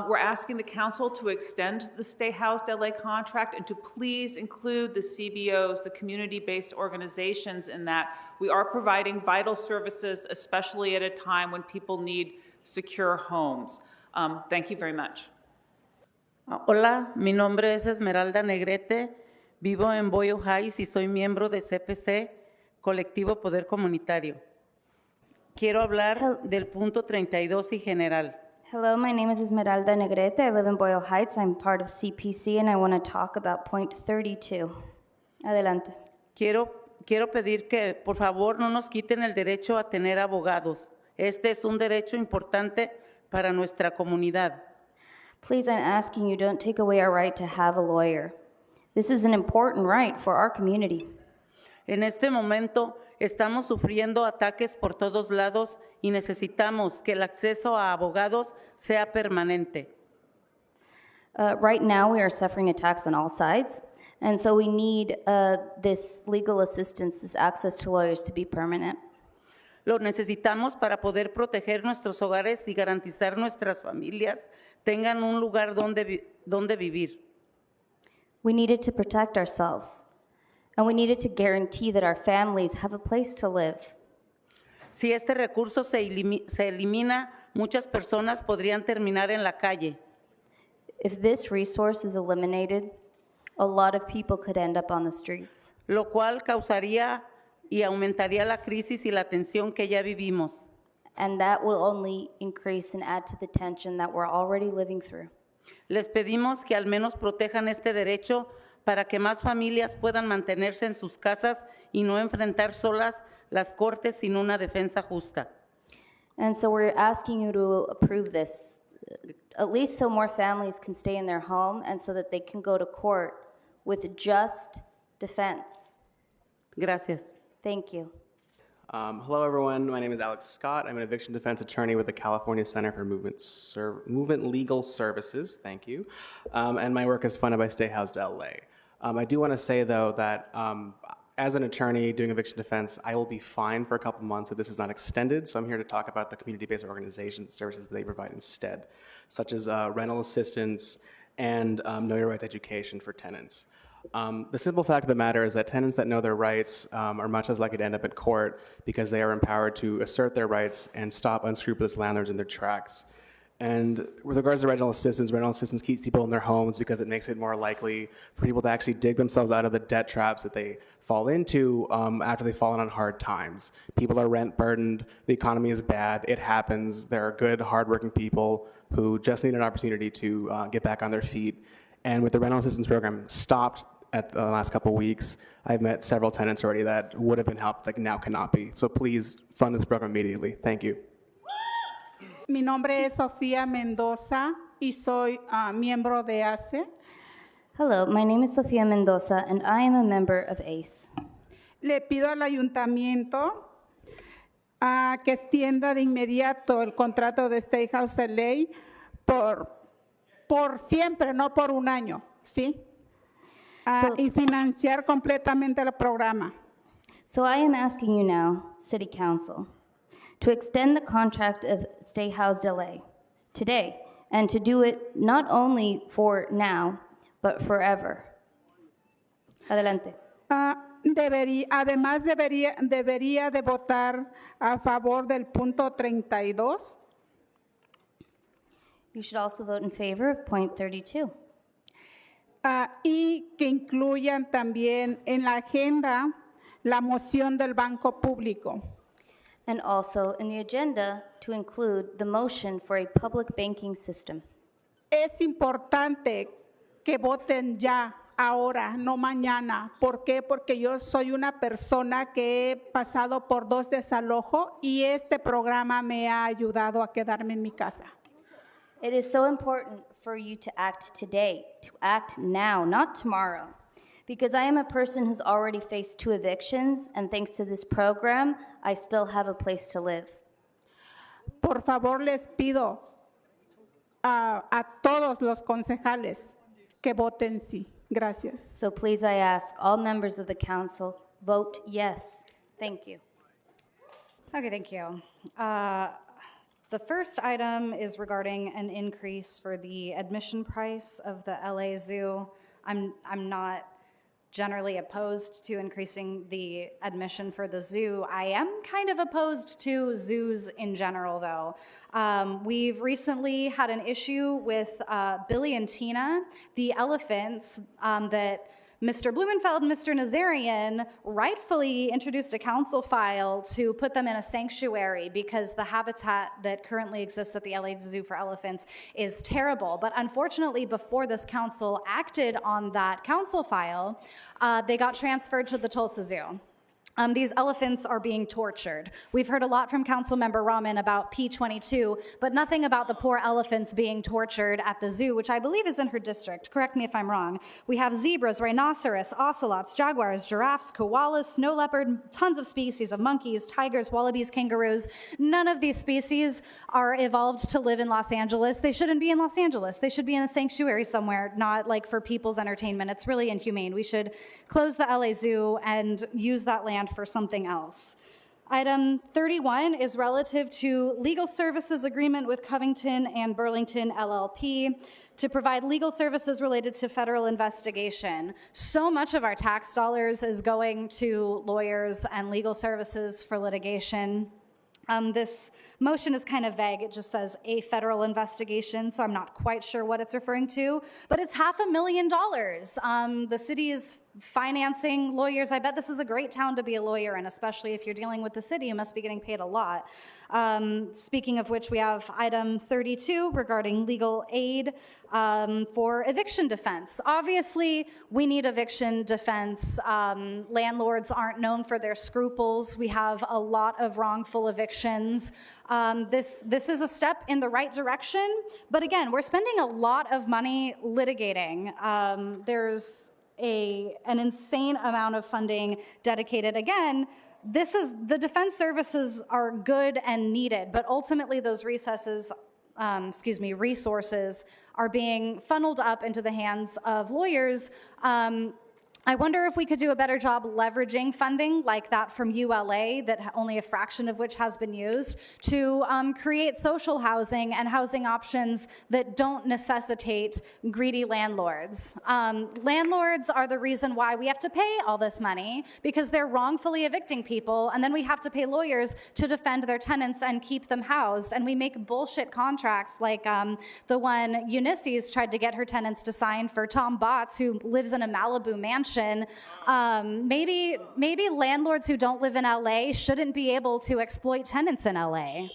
We're asking the council to extend the Stay Housed LA contract and to please include the CBOs, the community-based organizations, in that. We are providing vital services, especially at a time when people need secure homes. Thank you very much. Hola, mi nombre es Esmeralda Negrete. Vivo en Boyle Heights y soy miembro de CPC, Colectivo Poder Comunitario. Quiero hablar del punto 32 y general. Hello, my name is Esmeralda Negrete. I live in Boyle Heights. I'm part of CPC and I want to talk about point 32. Adelante. Quiero pedir que por favor no nos quiten el derecho a tener abogados. Este es un derecho importante para nuestra comunidad. Please, I'm asking you, don't take away our right to have a lawyer. This is an important right for our community. En este momento estamos sufriendo ataques por todos lados y necesitamos que el acceso a abogados sea permanente. Right now, we are suffering attacks on all sides, and so we need this legal assistance, this access to lawyers to be permanent. Lo necesitamos para poder proteger nuestros hogares y garantizar nuestras familias tengan un lugar donde vivir. We needed to protect ourselves, and we needed to guarantee that our families have a place to live. Si este recurso se elimina, muchas personas podrían terminar en la calle. If this resource is eliminated, a lot of people could end up on the streets. Lo cual causaría y aumentaría la crisis y la tensión que ya vivimos. And that will only increase and add to the tension that we're already living through. Les pedimos que al menos protejan este derecho para que más familias puedan mantenerse en sus casas y no enfrentar solas las cortes sin una defensa justa. And so we're asking you to approve this, at least so more families can stay in their home and so that they can go to court with just defense. Gracias. Thank you. Hello, everyone. My name is Alex Scott. I'm an eviction defense attorney with the California Center for Movement Legal Services. Thank you. And my work is funded by Stay Housed LA. I do want to say, though, that as an attorney doing eviction defense, I will be fined for a couple months if this is not extended. So I'm here to talk about the community-based organizations and services that they provide instead, such as rental assistance and know your rights education for tenants. The simple fact of the matter is that tenants that know their rights are much less likely to end up in court because they are empowered to assert their rights and stop unscrupulous landlords in their tracks. And with regards to rental assistance keeps people in their homes because it makes it more likely for people to actually dig themselves out of the debt traps that they fall into after they've fallen on hard times. People are rent burdened, the economy is bad, it happens. There are good, hardworking people who just need an opportunity to get back on their feet. And with the rental assistance program stopped at the last couple weeks. I've met several tenants already that would have been helped that now cannot be. So please fund this program immediately. Thank you. Mi nombre es Sofía Mendoza y soy miembro de ACE. Hello, my name is Sofia Mendoza, and I am a member of ACE. Le pido al ayuntamiento que extienda de inmediato el contrato de State House LA por siempre, no por un año, ¿sí? Y financiar completamente el programa. So I am asking you now, City Council, to extend the contract of Stay Housed LA today, and to do it not only for now, but forever. Adelante. Además debería de votar a favor del punto 32. You should also vote in favor of point 32. Y que incluyan también en la agenda la moción del Banco Público. And also in the agenda to include the motion for a public banking system. Es importante que voten ya, ahora, no mañana. ¿Por qué? Porque yo soy una persona que he pasado por 2 desalojos y este programa me ha ayudado a quedarme en mi casa. It is so important for you to act today, to act now, not tomorrow. Because I am a person who's already faced 2 evictions, and thanks to this program, I still have a place to live. Por favor, les pido a todos los concejales que voten sí. Gracias. So please, I ask all members of the council, vote yes. Thank you. Okay, thank you. The first item is regarding an increase for the admission price of the LA Zoo. I'm not generally opposed to increasing the admission for the zoo. I am kind of opposed to zoos in general, though. We've recently had an issue with Billy and Tina, the elephants that Mr. Blumenfeld and Mr. Nazarian rightfully introduced a council file to put them in a sanctuary because the habitat that currently exists at the LA Zoo for elephants is terrible. But unfortunately, before this council acted on that council file, they got transferred to the Tulsa Zoo. These elephants are being tortured. We've heard a lot from Councilmember Rahman about P22, but nothing about the poor elephants being tortured at the zoo, which I believe is in her district. Correct me if I'm wrong. We have zebras, rhinoceros, ocelots, jaguars, giraffes, koalas, snow leopard, tons of species of monkeys, tigers, wallabies, kangaroos. None of these species are evolved to live in Los Angeles. They shouldn't be in Los Angeles. They should be in a sanctuary somewhere, not like for people's entertainment. It's really inhumane. We should close the LA Zoo and use that land for something else. Item 31 is relative to legal services agreement with Covington and Burlington LLP to provide legal services related to federal investigation. So much of our tax dollars is going to lawyers and legal services for litigation. This motion is kind of vague. It just says a federal investigation, so I'm not quite sure what it's referring to, but it's $500,000. The city is financing lawyers. I bet this is a great town to be a lawyer in, especially if you're dealing with the city. You must be getting paid a lot. Speaking of which, we have item 32 regarding legal aid for eviction defense. Obviously, we need eviction defense. Landlords aren't known for their scruples. We have a lot of wrongful evictions. This is a step in the right direction, but again, we're spending a lot of money litigating. There's an insane amount of funding dedicated. Again, the defense services are good and needed, but ultimately those resources are being funneled up into the hands of lawyers. I wonder if we could do a better job leveraging funding like that from ULA, that only a fraction of which has been used, to create social housing and housing options that don't necessitate greedy landlords. Landlords are the reason why we have to pay all this money, because they're wrongfully evicting people, and then we have to pay lawyers to defend their tenants and keep them housed, and we make bullshit contracts like the one Ulysses tried to get her tenants to sign for Tom Botts, who lives in a Malibu mansion. Maybe landlords who don't live in LA shouldn't be able to exploit tenants in LA.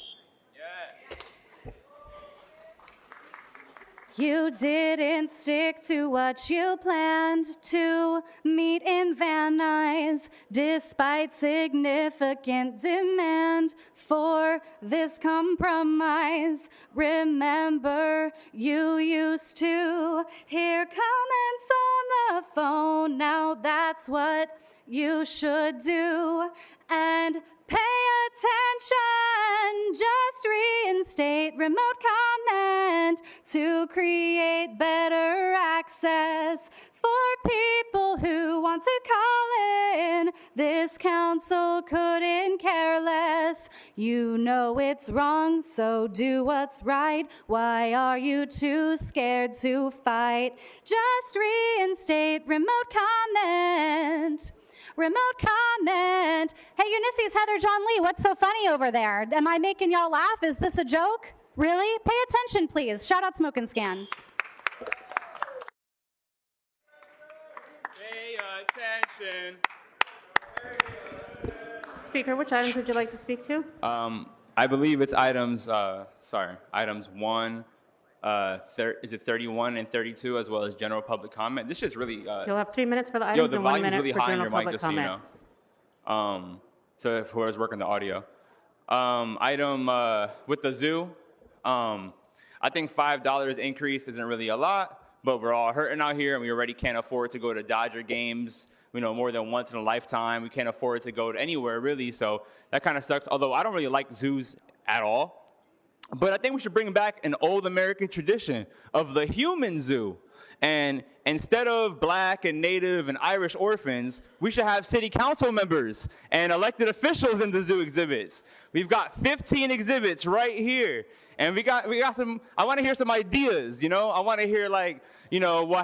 You didn't stick to what you planned to meet in Van Nuys, despite significant demand for this compromise. Remember, you used to hear comments on the phone. Now that's what you should do. And pay attention, just reinstate remote comment to create better access for people who want to call in. This council couldn't care less. You know it's wrong, so do what's right. Why are you too scared to fight? Just reinstate remote comment. Remote comment. Hey, Ulysses, Heather, John Lee, what's so funny over there? Am I making y'all laugh? Is this a joke? Really? Pay attention, please. Shout out Smoke and Scan. Pay attention. Speaker, which items would you like to speak to? I believe it's items 1, is it 31 and 32, as well as general public comment. This is really. You'll have 3 minutes for the items the and 1 volume's minute really for high in general your mic, public just so you comment. know. So if whoever's working the audio. Item with the zoo. I think $5 increase isn't really a lot, but we're all hurting out here, and we already can't afford to go to Dodger games, more than once in a lifetime. We can't afford to go to anywhere, really, so that kind of sucks. Although I don't really like zoos at all. But I think we should bring back an old American tradition of the human zoo. And instead of Black and Native and Irish orphans, we should have city council members and elected officials in the zoo exhibits. We've got 15 exhibits right here. And we got some, I want to hear some ideas, I want to hear we'll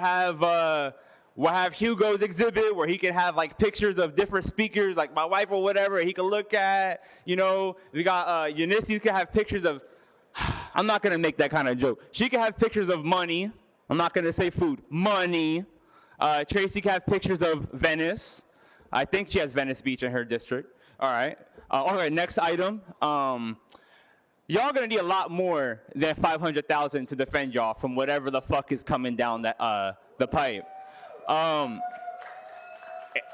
have Hugo's exhibit where he can have pictures of different speakers, like my wife or whatever, he can look at, We got Eunice can have pictures of, I'm not going to make that kind of joke. She can have pictures of money. I'm not going to say food. Money. Tracy can have pictures of Venice. I think she has Venice Beach in her district. All right. Next item. Y'all going to need a lot more than $500,000 to defend y'all from whatever the fuck is coming down the pipe.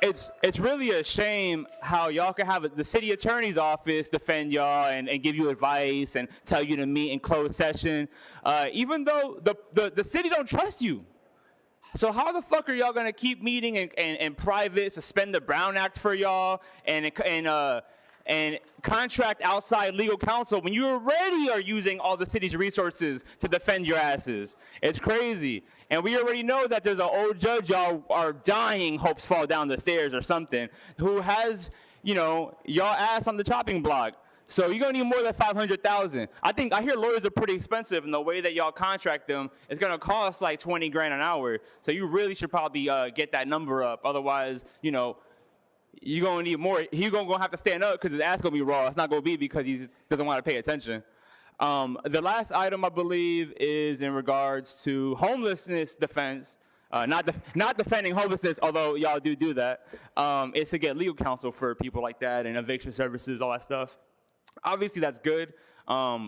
It's really a shame how y'all can have the city attorney's office defend y'all and give you advice and tell you to meet in closed session, even though the city don't trust you. So how the fuck are y'all gonna keep meeting in private, suspend the Brown Act for y'all, and contract outside legal counsel when you already are using all the city's resources to defend your asses? It's crazy. And we already know that there's an old judge y'all are dying, hopes fall down the stairs or something, who has, y'all ass on the chopping block. So you're gonna need more than $500,000. I hear lawyers are pretty expensive, and the way that y'all contract them is gonna cost like $20 grand an hour. So you really should probably get that number up. Otherwise, you're gonna need more. He's gonna have to stand up because his ass gonna be raw. It's not gonna be because he doesn't want to pay attention. The last item, I believe, is in regards to homelessness defense. Not defending homelessness, although y'all do that. It's to get legal counsel for people like that and eviction services, all that stuff. Obviously, that's good.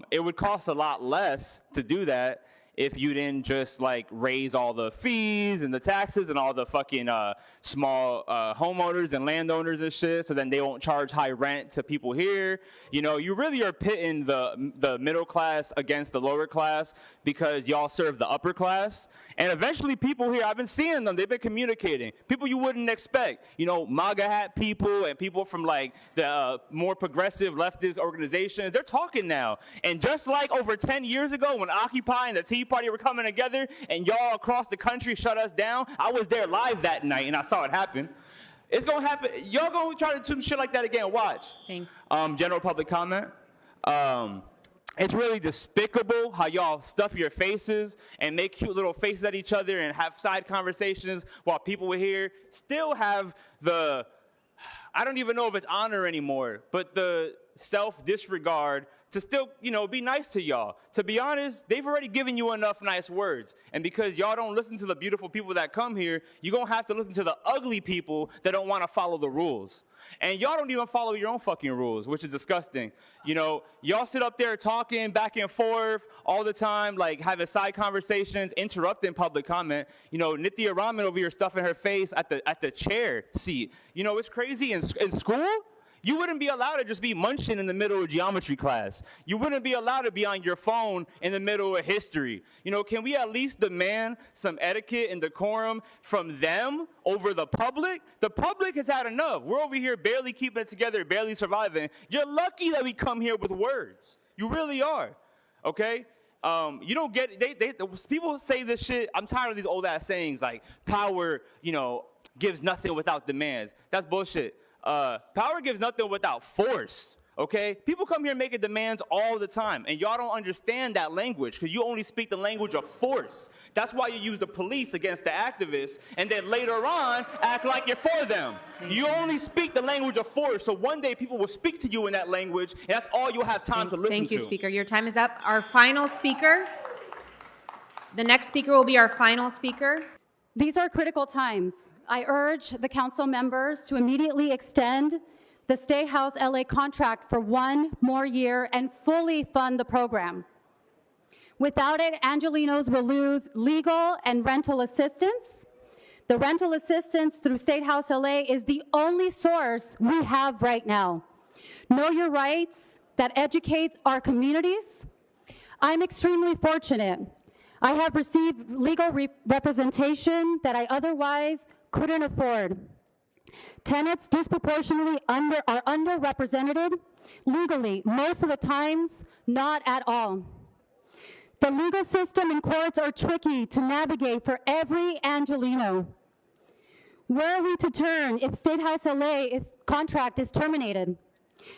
It would cost a lot less to do that if you didn't just raise all the fees and the taxes and all the fucking small homeowners and landowners and shit, so then they won't charge high rent to people here. You really are pitting the middle class against the lower class because y'all serve the upper class. And eventually people here, I've been seeing them, they've been communicating. People you wouldn't expect, MAGA hat people and people from the more progressive leftist organizations, they're talking now. And just like over 10 years ago when Occupy and the Tea Party were coming together and y'all across the country shut us down, I was there live that night and I saw it happen. It's gonna happen. Y'all gonna try to do some shit like that again. Watch. General public comment. It's really despicable how y'all stuff your faces and make cute little faces at each other and have side conversations while people here still have I don't even know if it's honor anymore, but the self-disregard to still, be nice to y'all. To be honest, they've already given you enough nice words. And because y'all don't listen to the beautiful people that come here, you're going to have to listen to the ugly people that don't want to follow the rules. And y'all don't even follow your own fucking rules, which is disgusting. Y'all sit up there talking back and forth all the time, like having side conversations, interrupting public comment. Nithya Raman over here stuffing her face at the chair seat. It's crazy. In school, you wouldn't be allowed to just be munching in the middle of geometry class. You wouldn't be allowed to be on your phone in the middle of history. Can we at least demand some etiquette and decorum from them over the public? The public has had enough. We're over here barely keeping it together, barely surviving. You're lucky that we come here with words. You really are, okay? You don't get it. People say this shit. I'm tired of these old ass sayings like power, gives nothing without demands. That's bullshit. Power gives nothing without force, okay? People come here making demands all the time, and y'all don't understand that language because you only speak the language of force. That's why you use the police against the activists, and then later on, act like you're for them. You only speak the language of force, so one day people will speak to you in that language, and that's all you'll have time to listen to. Thank you, Speaker. Your time is up. Our final speaker. The next speaker will be our final speaker. These are critical times. I urge the council members to immediately extend the Stay House LA contract for 1 more year and fully fund the program. Without it, Angelenos will lose legal and rental assistance. The rental assistance through State House LA is the only source we have right now. Know your rights that educates our communities. I'm extremely fortunate. I have received legal representation that I otherwise couldn't afford. Tenants disproportionately are underrepresented legally, most of the times not at all. The legal system and courts are tricky to navigate for every Angeleno. Where are we to turn if State House LA's contract is terminated?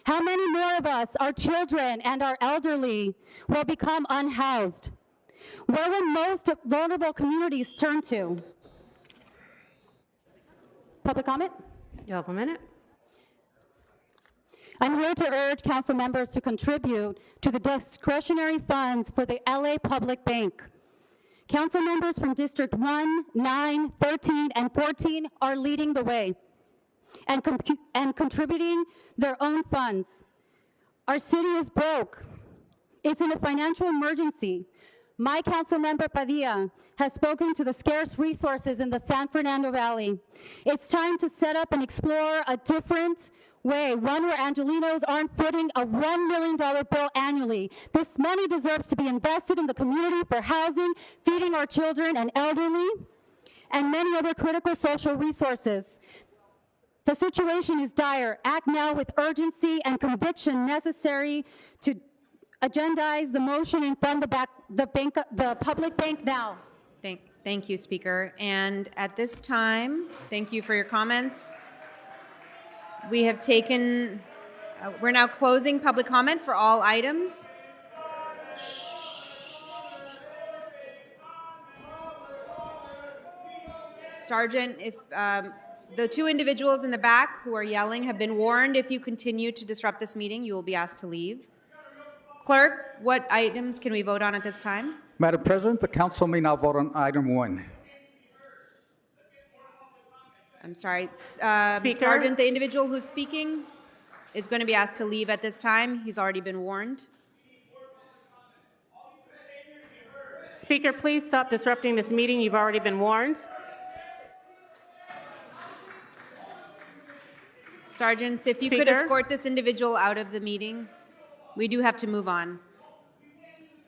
How many more of us, our children and our elderly, will become unhoused? Where will most vulnerable communities turn to? Public comment? You have a minute. I'm here to urge council members to contribute to the discretionary funds for the LA Public Bank. Council members from District 1, 9, 13, and 14 are leading the way and contributing their own funds. Our city is broke. It's in a financial emergency. My council member Padilla has spoken to the scarce resources in the San Fernando Valley. It's time to set up and explore a different way, one where Angelenos aren't footing a $1 million bill annually. This money deserves to be invested in the community for housing, feeding our children and elderly, and many other critical social resources. The situation is dire. Act now with urgency and conviction necessary to agendize the motion and fund the public bank now. Thank you, Speaker. And at this time, thank you for your comments. We have taken, we're now closing public comment for all items. Sergeant, if the 2 individuals in the back who are yelling have been warned, if you continue to disrupt this meeting, you will be asked to leave. Clerk, what items can we vote on at this time? Madam President, the council may now vote on item 1. I'm sorry. Speaker? Sergeant, the individual who's speaking is going to be asked to leave at this time. He's already been warned. Speaker, please stop disrupting this meeting. You've already been warned. Sergeants, if you could escort this individual out of the meeting, we do have to move on.